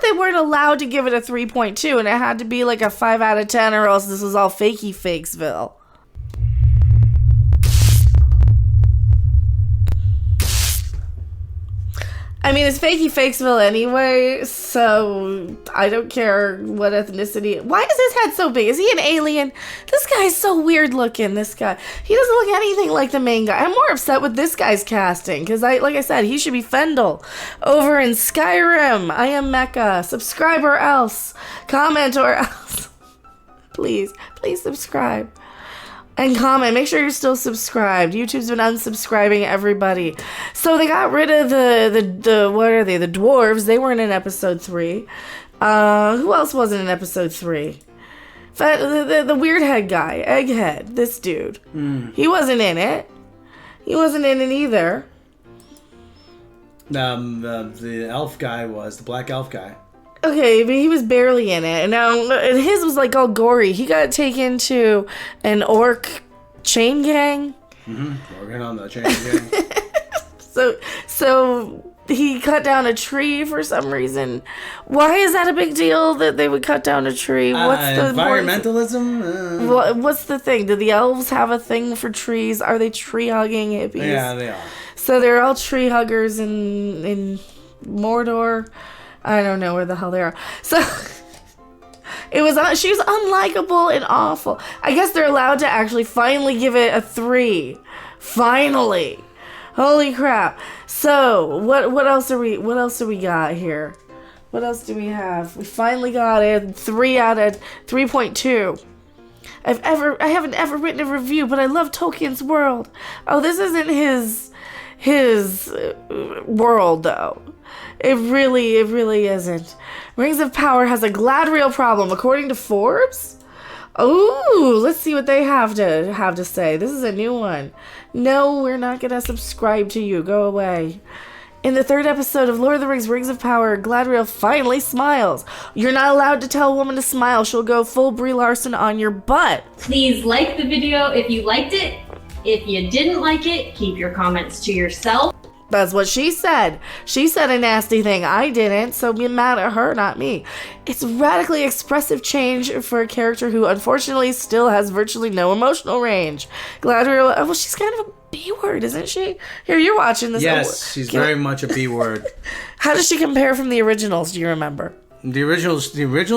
they weren't allowed to give it a 3.2, and it had to be like a 5 out of 10, or else this was all fakey fakesville. I mean, it's fakey fakesville anyway, so I don't care what ethnicity. Why is his head so big? Is he an alien? This guy's so weird looking, this guy. He doesn't look anything like the main guy. I'm more upset with this guy's casting, because like I said, he should be Fendel over in Skyrim. I am Mecha. Subscribe or else. Comment or else. Please subscribe. And comment. Make sure you're still subscribed. YouTube's been unsubscribing everybody. So they got rid of the what are they? The dwarves. They weren't in episode 3. Who else wasn't in episode 3? The weird head guy. Egghead. This dude. He wasn't in it. He wasn't in it either. The elf guy was. The black elf guy. Okay, but he was barely in it. And now his was like all gory. He got taken to an orc chain gang. Working on the chain gang. So he cut down a tree for some reason. Why is that a big deal that they would cut down a tree? What's the environmentalism? What's the thing? Do the elves have a thing for trees? Are they tree hugging hippies? Yeah, they are. So they're all tree huggers in Mordor. I don't know where the hell they are. So she was unlikable and awful. I guess they're allowed to actually finally give it a 3. Finally. Holy crap. So what else do we got here? What else do we have? We finally got a 3 out of 3.2. I haven't ever written a review, but I love Tolkien's world. Oh, this isn't his world though. It really isn't. Rings of Power has a Galadriel problem, according to Forbes. Ooh, let's see what they have to say. This is a new one. No, we're not gonna subscribe to you. Go away. In the 3rd episode of Lord of the Rings, Rings of Power, Galadriel finally smiles. You're not allowed to tell a woman to smile. She'll go full Brie Larson on your butt. Please like the video if you liked it. If you didn't like it, keep your comments to yourself. That's what she said. She said a nasty thing. I didn't, so be mad at her, not me. It's radically expressive change for a character who unfortunately still has virtually no emotional range. Galadriel, well, she's kind of a B-word, isn't she? Here, you're watching this. Yes, she's very much a B-word. How does she compare from the originals, do you remember? The original,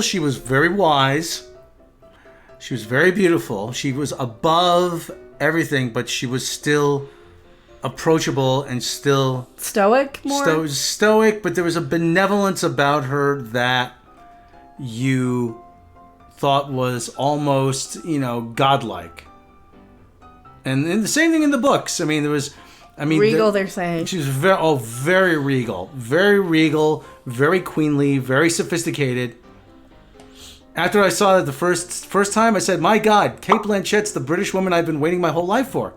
she was very wise. She was very beautiful. She was above everything, but she was still approachable and still stoic more? Stoic, but there was a benevolence about her that you thought was almost, godlike. And the same thing in the books. Regal, they're saying. She was very regal, very queenly, very sophisticated. After I saw it the first time, I said, "My God, Cate Blanchett's the British woman I've been waiting my whole life for."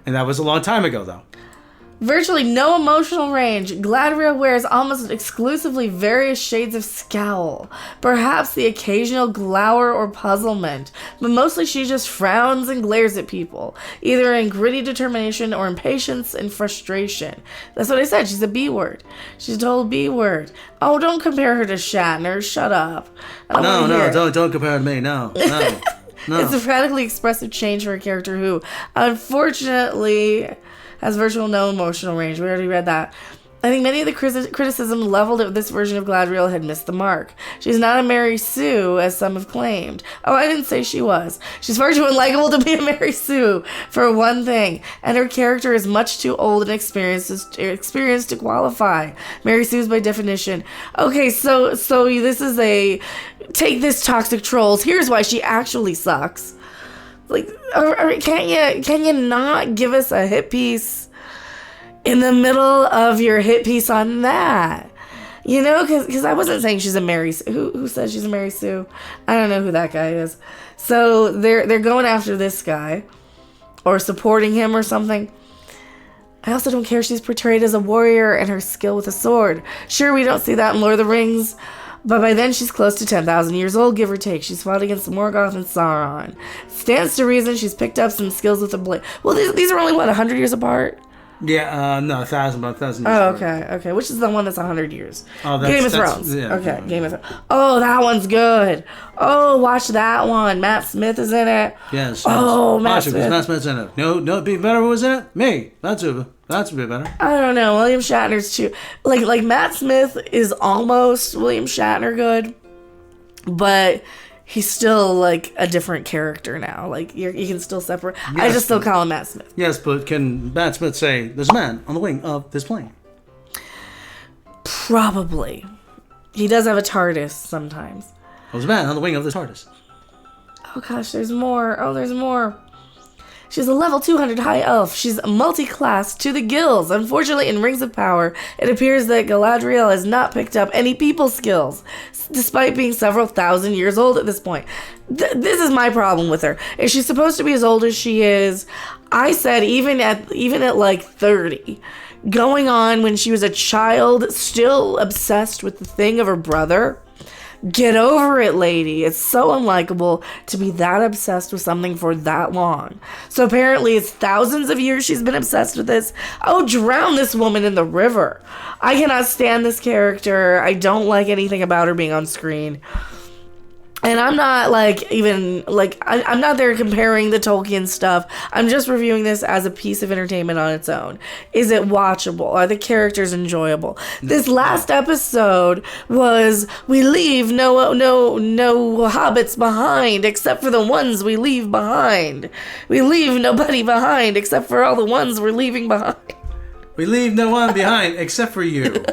And that was a long time ago, though. Virtually no emotional range. Galadriel wears almost exclusively various shades of scowl. Perhaps the occasional glower or puzzlement. But mostly she just frowns and glares at people. Either in gritty determination or impatience and frustration. That's what I said. She's a B-word. She's a total B-word. Oh, don't compare her to Shatner. Shut up. Don't compare her to me. No. No. It's a radically expressive change for a character who, unfortunately, has virtually no emotional range. We already read that. I think many of the criticism leveled at this version of Galadriel had missed the mark. She's not a Mary Sue, as some have claimed. Oh, I didn't say she was. She's far too unlikable to be a Mary Sue, for one thing. And her character is much too old and experienced to qualify. Mary Sue's by definition. Okay, so this is a... Take this, toxic trolls. Here's why she actually sucks. Like, can you not give us a hit piece in the middle of your hit piece on that? Because I wasn't saying she's a Mary Sue. Who says she's a Mary Sue? I don't know who that guy is. So they're going after this guy or supporting him or something. I also don't care she's portrayed as a warrior and her skill with a sword. Sure, we don't see that in Lord of the Rings. But by then, she's close to 10,000 years old, give or take. She's fought against Morgoth and Sauron. Stands to reason she's picked up some skills with a blade. Well, these are only, 100 years apart? Yeah, no, 1,000, about 1,000 years. Oh, okay. Which is the one that's 100 years? Oh, Game of Thrones. Yeah, okay, Game of Thrones. Oh, that one's good. Oh, watch that one. Matt Smith is in it. Yes. Oh, Matt Watch it, 'cause Smith. Matt Smith's in it. No, it'd be better who was in it? Me. That's a bit better. I don't know. William Shatner's too. Like Matt Smith is almost William Shatner good, but he's still like a different character now. Like you can still separate. I just still call him Matt Smith. Yes, but can Matt Smith say, "There's a man on the wing of this plane"? Probably. He does have a TARDIS sometimes. There's a man on the wing of this TARDIS. Oh gosh, there's more. Oh, there's more. She's a level 200 high elf. She's multi-class to the gills. Unfortunately, in Rings of Power, it appears that Galadriel has not picked up any people skills, despite being several thousand years old at this point. This is my problem with her. Is she supposed to be as old as she is? I said even at like 30, going on when she was a child, still obsessed with the thing of her brother. Get over it, lady. It's so unlikable to be that obsessed with something for that long. So apparently it's thousands of years she's been obsessed with this. Oh, drown this woman in the river. I cannot stand this character. I don't like anything about her being on screen. And I'm not I'm not there comparing the Tolkien stuff. I'm just reviewing this as a piece of entertainment on its own. Is it watchable? Are the characters enjoyable? This last episode was we leave no hobbits behind except for the ones we leave behind. We leave nobody behind except for all the ones we're leaving behind. We leave no one behind except for you.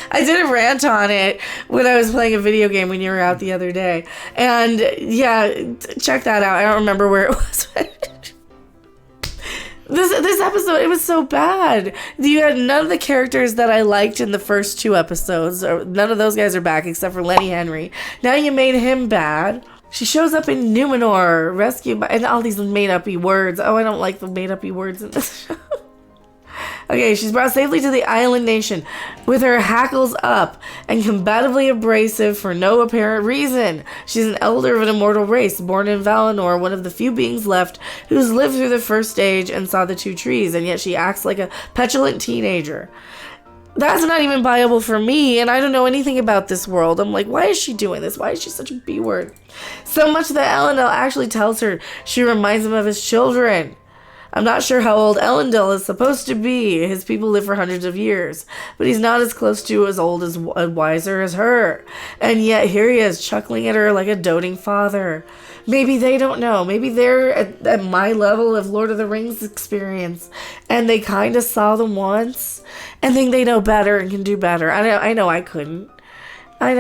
I did a rant on it when I was playing a video game when you were out the other day. And yeah, check that out. I don't remember where it was. This episode, it was so bad. You had none of the characters that I liked in the first 2 episodes. Or none of those guys are back except for Lenny Henry. Now you made him bad. She shows up in Numenor, rescued by... And all these made-up-y words. Oh, I don't like the made-up-y words in this show. Okay, she's brought safely to the island nation with her hackles up and combatively abrasive for no apparent reason. She's an elder of an immortal race, born in Valinor, one of the few beings left who's lived through the first stage and saw the 2 trees, and yet she acts like a petulant teenager. That's not even viable for me, and I don't know anything about this world. I'm like, why is she doing this? Why is she such a B-word? So much that Elendil actually tells her she reminds him of his children. I'm not sure how old Elendil is supposed to be. His people live for hundreds of years. But he's not as close to as old as wiser as her. And yet here he is, chuckling at her like a doting father. Maybe they don't know. Maybe they're at my level of Lord of the Rings experience. And they kind of saw them once. And think they know better and can do better. I know I couldn't. And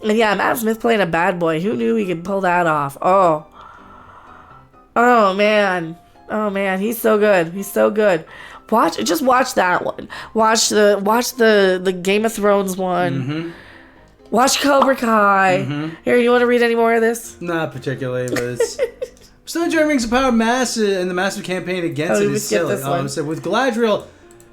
yeah, Matt Smith playing a bad boy. Who knew he could pull that off? Oh man, he's so good. Just watch that one. Watch the Game of Thrones one. Mm-hmm. Watch Cobra Kai. Mm-hmm. Here, you want to read any more of this? Not particularly, but it's... Still enjoying Rings of Power and the massive campaign against it is silly. So with Galadriel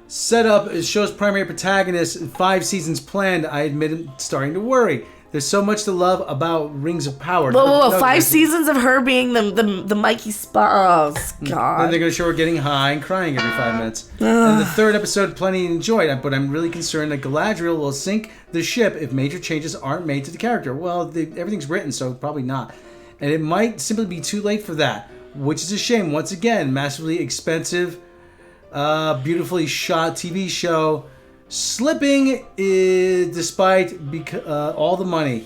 set up as show's primary protagonist and 5 seasons planned, I admit I'm starting to worry. There's so much to love about Rings of Power. Whoa. 5 seasons of her being the Mikey Spa. Oh, God. And they're going to show her getting high and crying every 5 minutes. And the 3rd episode, plenty enjoyed, but I'm really concerned that Galadriel will sink the ship if major changes aren't made to the character. Well, everything's written, so probably not. And it might simply be too late for that, which is a shame. Once again, massively expensive, beautifully shot TV show. Slipping despite all the money.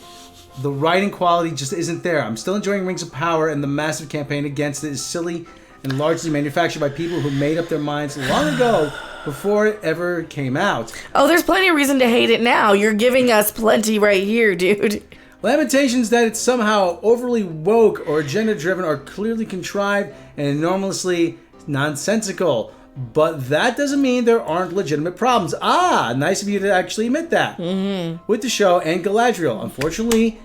The writing quality just isn't there. I'm still enjoying Rings of Power, and the massive campaign against it is silly and largely manufactured by people who made up their minds long ago before it ever came out. Oh, there's plenty of reason to hate it now. You're giving us plenty right here, dude. Lamentations that it's somehow overly woke or agenda-driven are clearly contrived and enormously nonsensical. But that doesn't mean there aren't legitimate problems. Nice of you to actually admit that. Mm-hmm. With the show, and Galadriel, unfortunately,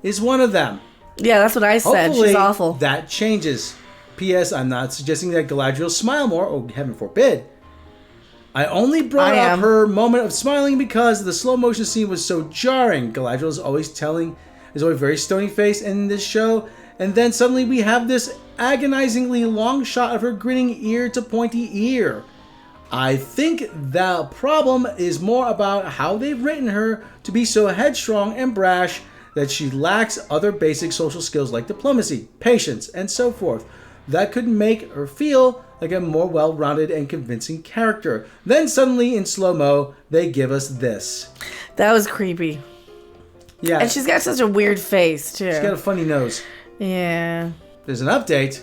is one of them. Yeah, that's what I said. Hopefully, she's awful. That changes. P.S. I'm not suggesting that Galadriel smile more. Oh, heaven forbid. I only brought up her moment of smiling because the slow motion scene was so jarring. Galadriel is always very stony faced in this show. And then suddenly we have this agonizingly long shot of her grinning ear to pointy ear. I think the problem is more about how they've written her to be so headstrong and brash that she lacks other basic social skills like diplomacy, patience, and so forth. That could make her feel like a more well-rounded and convincing character. Then suddenly, in slow-mo, they give us this. That was creepy. Yeah. And she's got such a weird face, too. She's got a funny nose. Yeah. There's an update.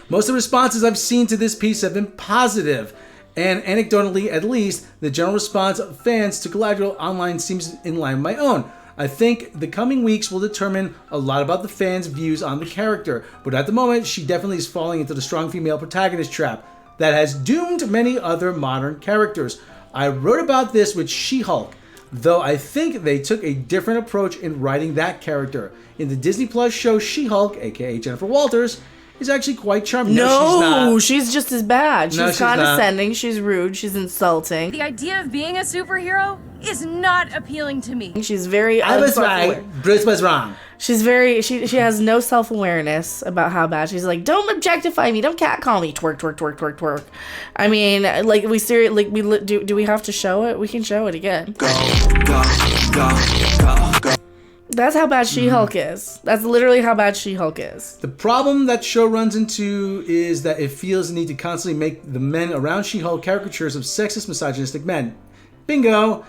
Most of the responses I've seen to this piece have been positive, and anecdotally at least, the general response of fans to Galadriel online seems in line with my own. I think the coming weeks will determine a lot about the fans' views on the character, but at the moment, she definitely is falling into the strong female protagonist trap that has doomed many other modern characters. I wrote about this with She-Hulk, though I think they took a different approach in writing that character. In the Disney Plus show, She-Hulk, aka Jennifer Walters, is actually quite charming. No, she's just as bad. She's she's condescending, she's rude, she's insulting. The idea of being a superhero is not appealing to me. She's very I was right, Bruce was wrong. She's very, she has no self-awareness about how bad. She's like, don't objectify me, don't catcall me, twerk, twerk, twerk, twerk, twerk. I mean, like, do we have to show it? We can show it again. Go, go, go. That's how bad She-Hulk is. That's literally how bad She-Hulk is. The problem that show runs into is that it feels the need to constantly make the men around She-Hulk caricatures of sexist, misogynistic men. Bingo!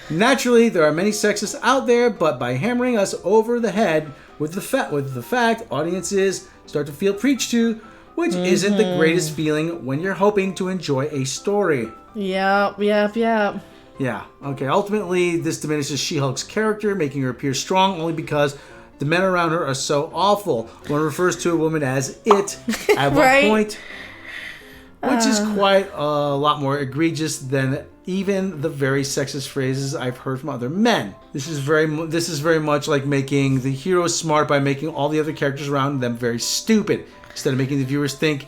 Naturally, there are many sexists out there, but by hammering us over the head with the fact audiences start to feel preached to, which isn't the greatest feeling when you're hoping to enjoy a story. Yep. Yeah, okay. Ultimately, this diminishes She-Hulk's character, making her appear strong only because the men around her are so awful. One refers to a woman as it at one Right. point, which is quite a lot more egregious than even the very sexist phrases I've heard from other men. This is very much like making the hero smart by making all the other characters around them very stupid. Instead of making the viewers think,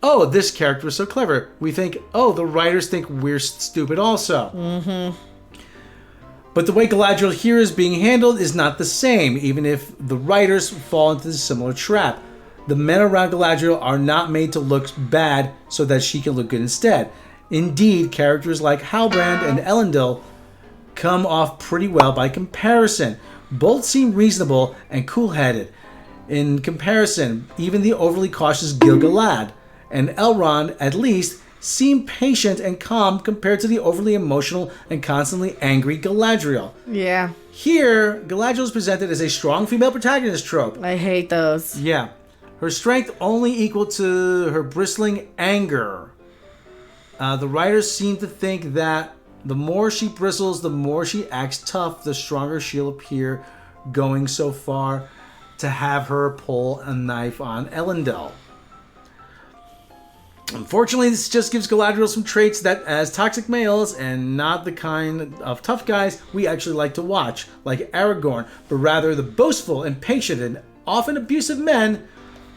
oh, this character is so clever. We think, oh, the writers think we're stupid also. Mm-hmm. But the way Galadriel here is being handled is not the same, even if the writers fall into a similar trap. The men around Galadriel are not made to look bad so that she can look good instead. Indeed, characters like Halbrand and Elendil come off pretty well by comparison. Both seem reasonable and cool-headed. In comparison, even the overly cautious Gil-galad and Elrond, at least, seem patient and calm compared to the overly emotional and constantly angry Galadriel. Yeah. Here, Galadriel is presented as a strong female protagonist trope. I hate those. Yeah. Her strength only equal to her bristling anger. The writers seem to think that the more she bristles, the more she acts tough, the stronger she'll appear, going so far to have her pull a knife on Elendil. Unfortunately, this just gives Galadriel some traits that, as toxic males and not the kind of tough guys we actually like to watch, like Aragorn, but rather the boastful, impatient, and often abusive men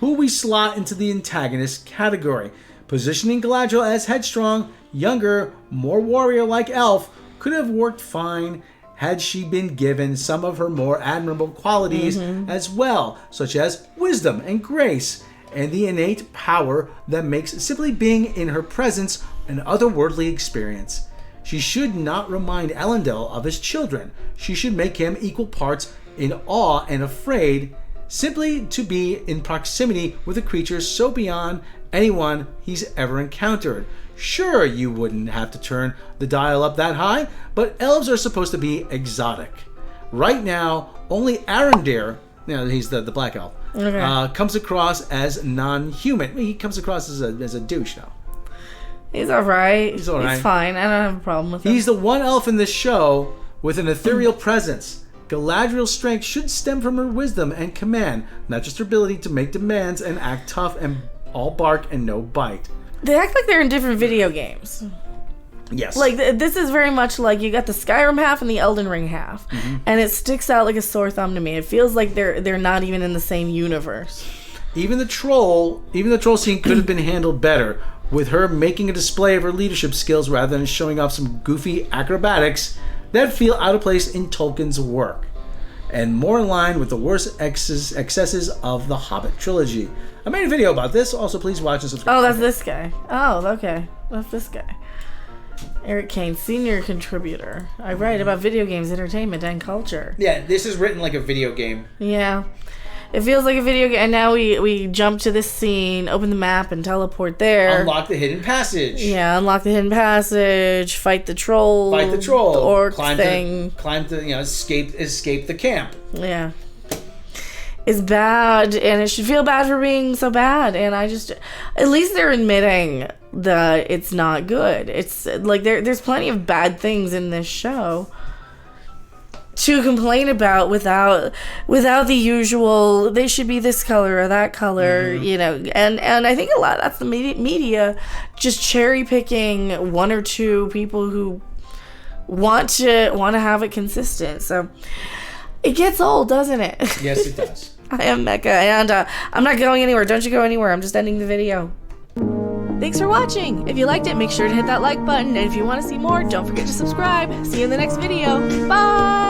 who we slot into the antagonist category. Positioning Galadriel as headstrong, younger, more warrior-like elf could have worked fine had she been given some of her more admirable qualities as well, such as wisdom and grace, and the innate power that makes simply being in her presence an otherworldly experience. She should not remind Elendil of his children. She should make him equal parts in awe and afraid, simply to be in proximity with a creature so beyond anyone he's ever encountered. Sure, you wouldn't have to turn the dial up that high, but elves are supposed to be exotic. Right now, only Arondir, he's the black elf, comes across as non-human. He comes across as a douche now. He's alright. He's alright. He's fine. I don't have a problem with him. He's the one elf in this show with an ethereal presence. Galadriel's strength should stem from her wisdom and command, not just her ability to make demands and act tough and all bark and no bite. They act like they're in different video games. Yes. Like, this is very much like you got the Skyrim half and the Elden Ring half. And it sticks out like a sore thumb to me. It feels like they're not even in the same universe. Even the troll scene could have been handled better, with her making a display of her leadership skills rather than showing off some goofy acrobatics that feel out of place in Tolkien's work. and more in line with the worst excesses of the Hobbit trilogy. I made a video about this. Also, please watch and subscribe. Oh, that's this guy. Oh, okay. That's this guy. Eric Kane, senior contributor. I write about video games, entertainment, and culture. Yeah, this is written like a video game. Yeah. It feels like a video game. And now we jump to this scene, open the map, and teleport there. Unlock the hidden passage. Yeah, unlock the hidden passage, fight the troll. The orc thing. Climb to, escape the camp. Yeah. Is bad, and it should feel bad for being so bad. And at least they're admitting that it's not good. It's like there's plenty of bad things in this show to complain about without the usual they should be this color or that color, and I think a lot that's the media just cherry picking one or two people who want to have it consistent. So it gets old, doesn't it? Yes, it does. I am Mecca, and I'm not going anywhere. Don't you go anywhere. I'm just ending the video. Thanks for watching. If you liked it, make sure to hit that like button. And if you want to see more, don't forget to subscribe. See you in the next video. Bye!